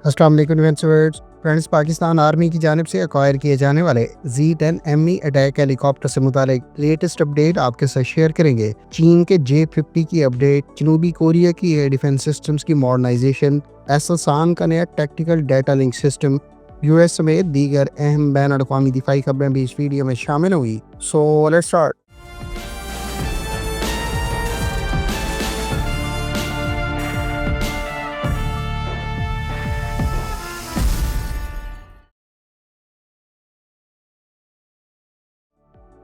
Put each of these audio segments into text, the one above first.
अस्सलाम वालेकुम friends, Pakistan army की जानिब से एक्वायर किए जाने वाले Z10 एमी अटैक हेलीकॉप्टर से मुतालिक लेटेस्ट अपडेट आपके साथ शेयर करेंगे। चीन के J50 की अपडेट, जनूबी कोरिया की एयर डिफेंस सिस्टम्स की मॉडर्नाइजेशन, एसएसआन का नया tactical data link system, US समेत दीगर अहम बैन अवी दिफाई खबरें भी इस वीडियो में शामिल हुई। So let's start.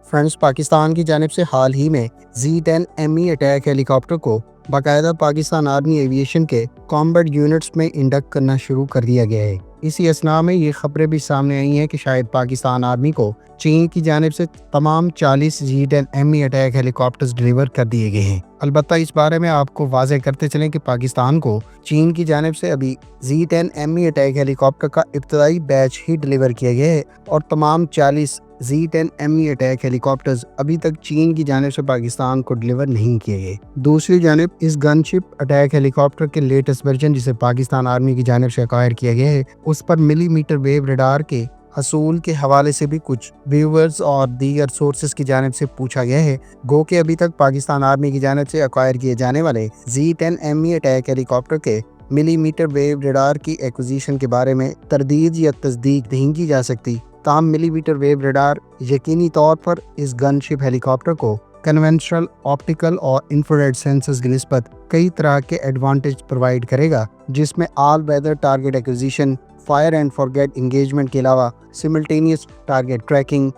Friends, Pakistan की जानिब से हाल ही में Z10 एमी अटैक हेलीकॉप्टर को बाकायदा पाकिस्तान आर्मी एविएशन के कॉम्बैट यूनिट्स में इंडक्ट करना शुरू कर दिया गया है। इसी असना में ये खबरें भी सामने आई हैं कि शायद पाकिस्तान आर्मी को चीन की जानिब से तमाम 40 Z10 ME attack helicopters deliver कर दिए गए हैं। अलबत्ता इस बारे में आपको वाज़ेह करते चलें कि पाकिस्तान को चीन की जानिब से अभी Z10 एमी अटैक हेलीकॉप्टर का इब्तदाई बैच ही डिलीवर किया गया है और तमाम 40 Z10 एमी अटैक हेलीकॉप्टर्स अभी तक चीन की जानिब से पाकिस्तान को डिलीवर नहीं किए गए। दूसरी जानिब इस गनशिप अटैक हेलीकॉप्टर के लेटेस्ट वर्जन, जिसे पाकिस्तान आर्मी की जानिब से एक्वायर किया गया है, उस पर मिलीमीटर वेव रडार के हसूल के हवाले से भी कुछ व्यूअर्स और दीगर सोर्सेज की जानिब से पूछा गया है। गो कि अभी तक पाकिस्तान आर्मी की जानिब से एक्वायर किए जाने वाले Z10 एमी अटैक हेलीकॉप्टर के मिलीमीटर वेव रडार की एक्विजिशन के बारे में तरदीद या तस्दीक नहीं की जा सकती। ताम मिलीमीटर वेव रडार यकीनी तौर पर इस गनशिप हेलीकॉप्टर को कन्वेंशनल ऑप्टिकल और इंफ्रारेड सेंसर्स की निस्बत कई तरह के एडवांटेज प्रोवाइड करेगा, जिसमें all weather target acquisition, fire and forget engagement के अलावा सिमल्टेनियस टारगेट ट्रैकिंग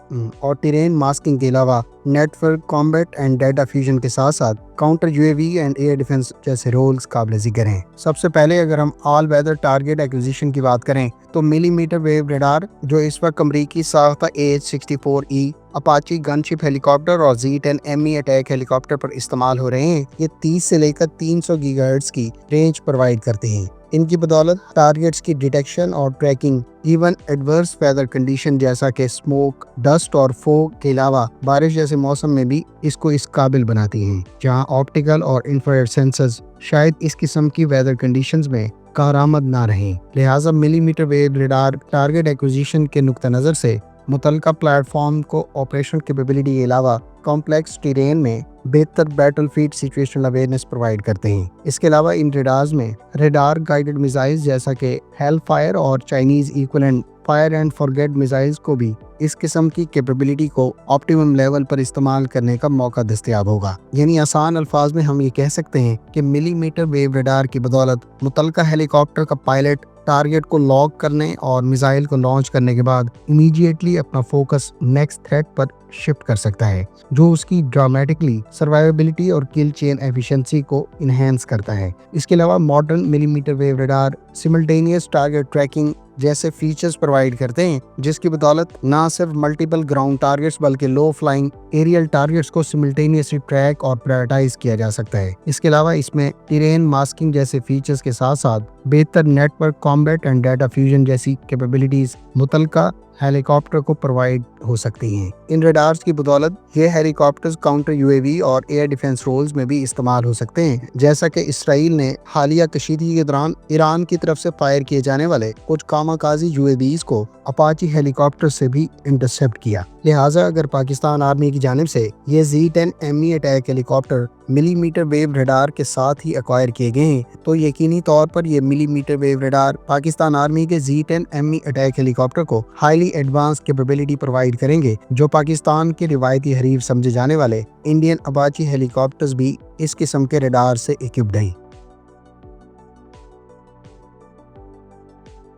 और टेरेन मास्किंग के अलावा network combat and data fusion के साथ साथ counter UAV and air defence roles रोल्स काबिल जिक्र हैं। सबसे पहले अगर हम ऑल वेदर टारगेट एक्विजिशन की बात करें तो मिलीमीटर वेव रडार, जो इस वक्त अमरीकी साख्ता AH-64E अपाची गनशिप हेलीकॉप्टर और Z10 एमी अटैक हेलीकॉप्टर पर इस्तेमाल हो रहे हैं, ये 30 से लेकर 300 गीगाहर्ट्ज की रेंज प्रोवाइड करते हैं। इनकी बदौलत टारगेट्स की डिटेक्शन और tracking even adverse weather condition जैसा कि स्मोक, डस्ट और फोग के अलावा बारिश जैसे मौसम में भी इसको इस काबिल बनाती हैं, जहां ऑप्टिकल और इंफ्रारेड सेंसर्स शायद इस किस्म की वेदर कंडीशंस में कारआमद ना रहें। लिहाजा millimetre wave radar target acquisition के नुक्ता नज़र से मुतलका प्लेटफॉर्म को ऑपरेशन कैपेबिलिटी के अलावा कॉम्प्लेक्स टेरेन में बेहतर बैटलफील्ड सिचुएशनल अवेयरनेस प्रोवाइड करते हैं। इसके अलावा इन रडार्स में रडार गाइडेड मिसाइल्स जैसा कि हेल फायर और Chinese equivalent fire and forget missiles को भी इस किस्म की कैपेबिलिटी को ऑप्टिमम लेवल पर इस्तेमाल करने का मौका दस्तयाब होगा। यानी आसान अल्फाज में हम ये कह सकते हैं कि मिलीमीटर वेव रडार की बदौलत मुतलका हेलीकॉप्टर का पायलट टारगेट को लॉक करने और मिसाइल को लॉन्च करने के बाद इमीडिएटली अपना फोकस नेक्स्ट थ्रेट पर शिफ्ट कर सकता है, जो उसकी ड्रामेटिकली सर्वाइवेबिलिटी और किल चेन एफिशिएंसी को इनहेंस करता है। इसके अलावा modern millimetre wave radar simultaneous target tracking जैसे फीचर्स प्रोवाइड करते हैं, जिसकी बदौलत ना सिर्फ मल्टीपल ग्राउंड टारगेट्स बल्कि लो फ्लाइंग एरियल टारगेट्स को सिमल्टेनियसली ट्रैक और प्रायोरिटाइज किया जा सकता है। इसके अलावा इसमें टेरेन मास्किंग जैसे फीचर्स के साथ साथ बेहतर network combat and data fusion जैसी कैपेबिलिटीज मुतलका हेलीकॉप्टर को प्रोवाइड हो सकती हैं। इन रडार्स की बदौलत ये हेलीकॉप्टर्स काउंटर यूएवी और एयर डिफेंस रोल्स में भी इस्तेमाल हो सकते हैं, जैसा कि इसराइल ने हालिया कशीदगी के दौरान ईरान की तरफ से फायर किए जाने वाले कुछ कामाकाजी यूएवीज को अपाची हेलीकॉप्टर से भी इंटरसेप्ट किया। लिहाजा अगर पाकिस्तान आर्मी की जानिब से ये Z10 ME attack helicopter millimetre wave radar के साथ ही एक्वायर किए गए हैं, तो यकीनी तौर पर ये millimetre wave radar Pakistan army के Z10 एमी अटैक हेलीकॉप्टर को हाईली एडवांस कैपेबिलिटी प्रोवाइड करेंगे, जो पाकिस्तान के रिवायती हरीफ समझे जाने वाले इंडियन अपाची हेलीकॉप्टर्स भी इस किस्म के रडार से इक्विप्ड हैं।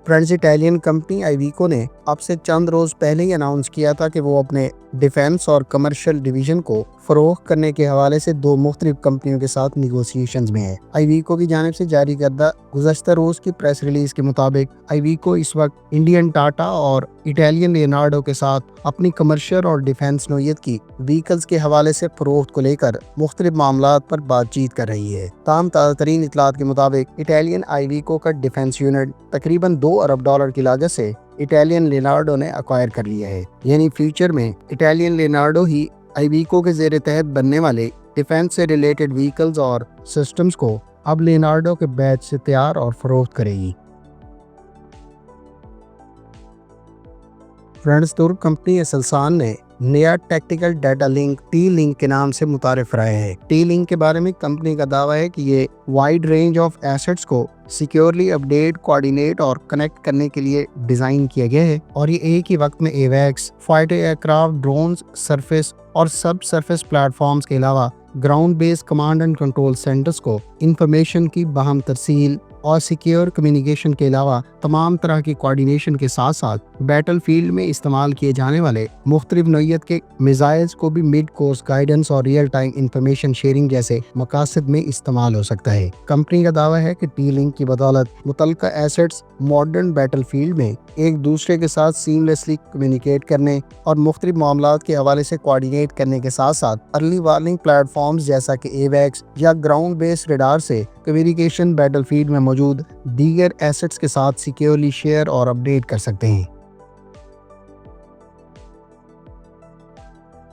फ्रेंड्स, इटालियन कंपनी आईवीको ने अब से चंद रोज पहले ही अनाउंस किया था कि वो अपने डिफेंस और कमर्शियल डिवीजन को फरोख करने के हवाले से दो मुख्तलिफ कंपनियों के साथ निगोसिएशंस में है। आईवीको की जानिब से जारी करदा गुज़श्ता रोज की प्रेस रिलीज के मुताबिक आईवीको इस वक्त इंडियन टाटा और इटालियन लियोनार्डो के साथ अपनी कमर्शियल और डिफेंस नोयत की व्हीकल्स के हवाले से फरोख्त को लेकर मुख्तलिफ मामलात पर बातचीत कर रही है। ताम ताज़ा तरीन इतलात के मुताबिक इटालियन आईवीको का डिफेंस यूनिट तकरीबन $2 अरब की लागत से इटालियन लियोनार्डो ने एक्वायर कर लिया है। यानी फ्यूचर में इटालियन लियोनार्डो ही आईवीको के ज़ेरे तहत बनने वाले डिफेंस से रिलेटेड व्हीकल्स और सिस्टम्स को अब लियोनार्डो के बैच से तैयार और फरोख्त करेगी। فرینڈز ترک کمپنی اسلسان نے نیا tactical data link T link کے نام سے متعارف کرایا ہے۔ ٹی لنک کے بارے میں کمپنی کا دعویٰ ہے کہ یہ وائڈ رینج آف ایسٹس کو سیکیورلی اپڈیٹ، کوآرڈینیٹ اور کنیکٹ کرنے کے لیے ڈیزائن کیا گیا ہے، اور یہ ایک ہی وقت میں ایویکس، fighter aircraft, drones, surface اور سب سرفیس پلیٹ فارمز کے علاوہ ground base command and control centres کو انفارمیشن کی باہم ترسیل اور سیکیور کمیونیکیشن کے علاوہ تمام طرح کی کوآرڈینیشن کے ساتھ ساتھ بیٹل فیلڈ میں استعمال کیے جانے والے مختلف نوعیت کے میزائلز کو بھی مڈ کورس گائیڈنس اور ریئل ٹائم انفارمیشن شیئرنگ جیسے مقاصد میں استعمال ہو سکتا ہے۔ کمپنی کا دعویٰ ہے کہ ٹی لنک کی بدولت متعلقہ ایسٹس ماڈرن بیٹل فیلڈ میں ایک دوسرے کے ساتھ سیملیسلی کمیونیکیٹ کرنے اور مختلف معاملات کے حوالے سے کوآرڈینیٹ کرنے کے ساتھ ساتھ ارلی وارننگ پلیٹ فارمز جیسا کہ ایویکس یا گراؤنڈ بیس ریڈار سے کمیونیکیشن بیٹل فیلڈ میں موجود دیگر ایسٹس کے ساتھ سیکیورلی شیئر اور اپڈیٹ کر سکتے ہیں۔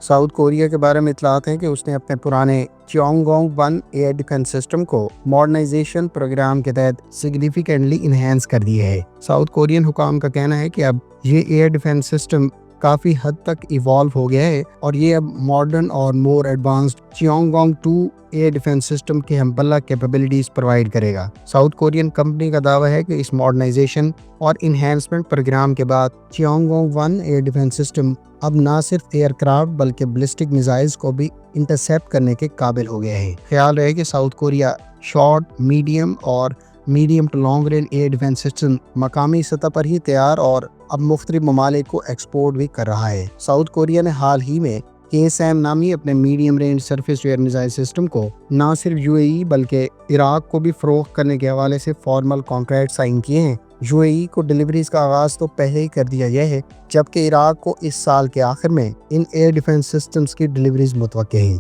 ساؤتھ کوریا کے بارے میں اطلاعات ہیں کہ اس نے اپنے پرانے چیونگونگ-1 ایئر ڈیفنس سسٹم کو ماڈرنائزیشن پروگرام کے تحت سگنیفیکنٹلی انہینس کر دیا ہے۔ ساؤتھ کورین حکام کا کہنا ہے کہ اب یہ ایئر ڈیفنس سسٹم کافی حد تک ایوالو ہو گیا ہے اور یہ اب ماڈرن اور مور ایڈوانسڈ چیونگونگ-2 ایئر ڈیفنس سسٹم کے ہم پلہ کیپیبلٹیز پرووائڈ کرے گا۔ ساؤتھ کورین کمپنی کا دعویٰ ہے کہ اس ماڈرنائزیشن اور انہینسمنٹ پروگرام کے بعد چیونگونگ-1 ایئر ڈیفنس سسٹم اب نہ صرف ایئر کرافٹ بلکہ بلسٹک میزائلز کو بھی انٹرسیپٹ کرنے کے قابل ہو گیا ہے۔ خیال رہے کہ ساؤتھ کوریا شارٹ، میڈیم اور medium to long range air defence system مقامی سطح پر ہی تیار اور اب مختلف ممالک کو ایکسپورٹ بھی کر رہا ہے۔ ساؤتھ کوریا نے حال ہی میں KSAM نامی اپنے medium range surface to air missile system کو نہ صرف UAE بلکہ عراق کو بھی فروخت کرنے کے حوالے سے فارمل کانٹریکٹ سائن کیے ہیں۔ UAE کو ڈیلیوریز کا آغاز تو پہلے ہی کر دیا گیا ہے، جبکہ عراق کو اس سال کے آخر میں ان ایئر ڈیفنس سسٹمز کی ڈیلیوریز متوقع ہیں۔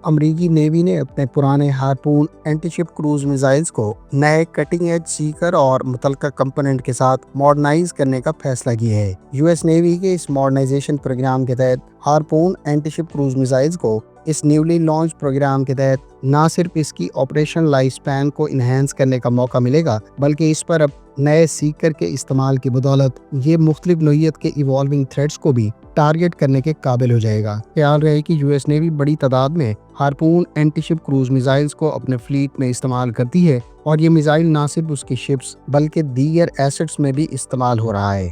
امریکی نیوی نے اپنے پرانے ہارپون اینٹی شپ کروز میزائلز کو نئے کٹنگ ایج سیکر اور متعلقہ کمپوننٹ کے ساتھ ماڈرنائز کرنے کا فیصلہ کیا ہے۔ US نیوی کے اس ماڈرنائزیشن پروگرام کے تحت ہارپون اینٹی شپ کروز میزائلز کو اس نیولی لانچ پروگرام کے تحت نہ صرف اس کی آپریشن لائف سپین کو انہینس کرنے کا موقع ملے گا بلکہ اس پر اب نئے سیکر کے استعمال کی بدولت یہ مختلف نوعیت کے ایوالونگ تھریٹس کو بھی ٹارگٹ کرنے کے قابل ہو جائے گا۔ خیال رہے کہ US نیوی بڑی تعداد میں ہارپون اینٹی شپ کروز میزائلز کو اپنے فلیٹ میں استعمال کرتی ہے اور یہ میزائل نہ صرف اس کی شپس بلکہ دیگر ایسٹس میں بھی استعمال ہو رہا ہے۔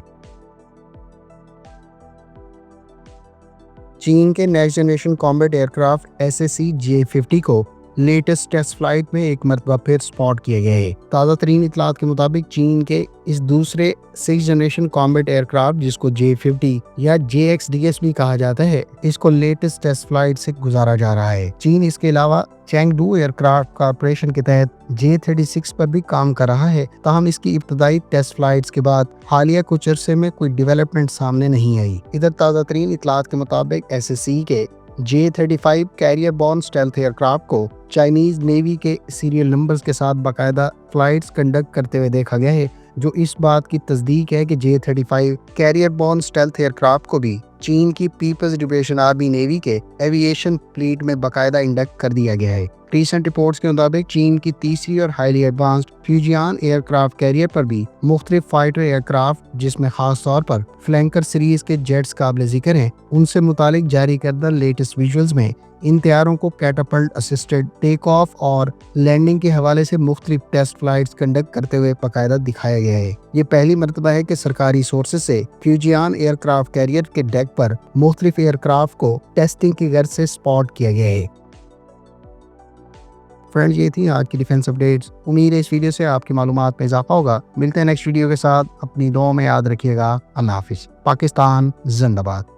چین کے next generation combat aircraft SAC J-50 کو لیٹسٹ ٹیسٹ فلائٹ میں ایک مرتبہ پھر سپاٹ کیا گیا ہے۔ تازہ ترین اطلاعات کے مطابق چین کے اس دوسرے 6 جنریشن کامبیٹ ایئر کرافٹ جس کو J-50 یا JXDS بھی کہا جاتا ہے، اس کو لیٹسٹ ٹیسٹ فلائٹ سے گزارا جا رہا ہے۔ چین اس کے علاوہ چینگڈو ایئر کرافٹ کارپوریشن کے تحت J-36 پر بھی کام کر رہا ہے، تاہم اس کی ابتدائی ٹیسٹ فلائٹس کے بعد حالیہ کچھ عرصے میں کوئی ڈیولپمنٹ سامنے نہیں آئی۔ ادھر تازہ ترین اطلاعات کے مطابق SAC کے J-35 carrier borne stealth aircraft کو چائنیز نیوی کے سیریل نمبرز کے ساتھ باقاعدہ فلائٹس کنڈکٹ کرتے ہوئے دیکھا گیا ہے، جو اس بات کی تصدیق ہے کہ J-35 carrier borne stealth aircraft کو بھی چین کی پیپلز لبریشن آرمی نیوی کے ایوییشن فلیٹ میں باقاعدہ انڈکٹ کر دیا گیا ہے۔ ریسنٹ رپورٹس کے مطابق چین کی تیسری اور highly advanced Fujian aircraft carrier پر بھی مختلف فائٹر ایئر کرافٹ جس میں خاص طور پر فلینکر سیریز کے جیٹس قابل ذکر ہیں، ان سے متعلق جاری کردہ لیٹسٹ ویژولز میں ان طیاروں کو کیٹاپلٹ اسسٹڈ ٹیک آف اور لینڈنگ کے حوالے سے مختلف ٹیسٹ فلائٹس کنڈکٹ کرتے ہوئے باقاعدہ دکھایا گیا ہے۔ یہ پہلی مرتبہ ہے کہ سرکاری سورسز سے فیوجیان ایئر کرافٹ کیریئر کے ڈیک پر مختلف ایئر کرافٹ کو ٹیسٹنگ کی غرض سے سپاٹ کیا گیا ہے۔ فرینڈز، یہ تھی آج کی ڈیفنس اپڈیٹس۔ امید ہے اس ویڈیو سے آپ کی معلومات میں اضافہ ہوگا۔ ملتے ہیں نیکسٹ ویڈیو کے ساتھ، اپنی دعاؤں میں یاد رکھیے گا۔ اللہ حافظ۔ پاکستان زندہ باد۔